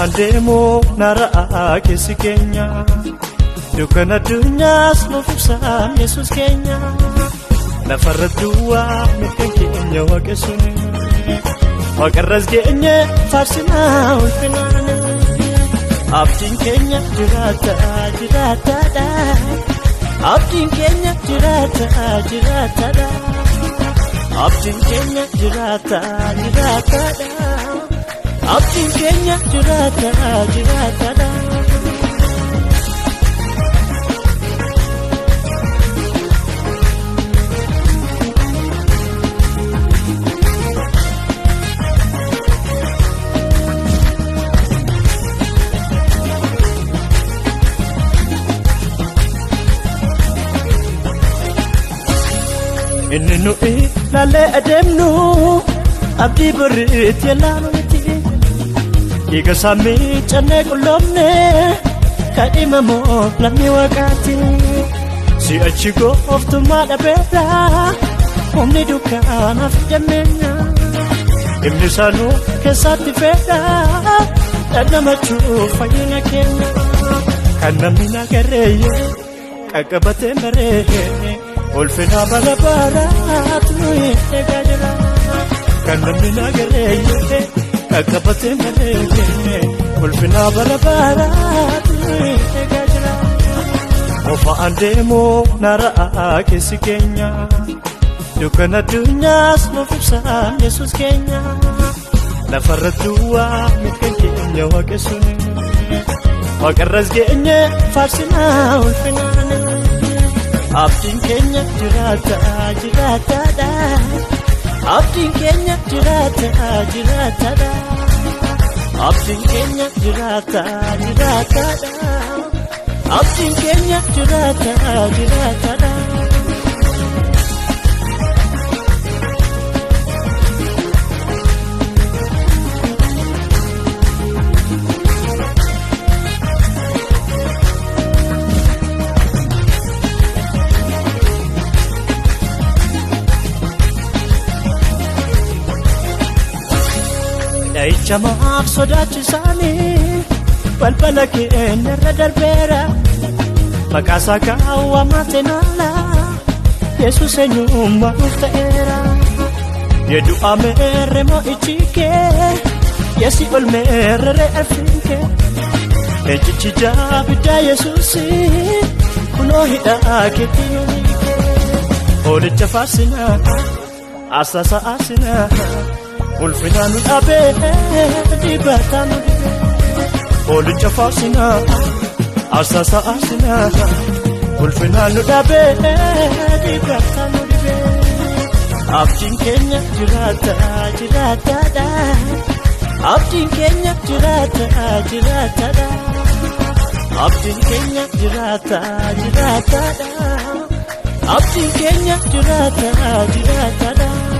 Ofandemo nara kesi Kenya Dukana dunyas nufsa Jesus Kenya Nafara dua mikan Kenya wakesuni Wakaras Kenya farsina ulfinane Abdin Kenya jirata jirata da Abdin Kenya jirata da Abdin Kenya jirata da Abdin Kenya jirata da Innu lale ademnu abdi berit yalanti Iga sami chane kulomne kadimamo lami wakati Si achigo oftu mada beda Omni dukana fijamena Imni sanu kesati feda Dana machu fayina kena Kana mina gareye Kakabate merehe Olfina balabarat gajra Kanamina gareye Kakabate mareye Olfina balabarat gajra Ofa andemo nara kesi Kenya Dukana dunyas nufsa Jesus Kenya Nafara dua mikan Kenya wakesuni Wakaras Kenya farsina ulfinane Abdin Kenya jirata da Abdin Kenya jirata da Abdin Kenya jirata da Abdin Kenya jirata da Chamaaf sodaachisani balbalake nerra darbera Makasa kawa matenala Yesus enyuma uftaera Yedu amere mo ichike Yesi olmere afinke Echichija bida Yesusi Kuno hida ketiyonike Olicha farsina Asasa asina Ulfina nudabe dibata nudibe Olicha farsina Asasa asina Ulfina nudabe dibata nudibe Abdin Kenya jirata da Abdin Kenya jirata da Abdin Kenya jirata da Abdin Kenya jirata da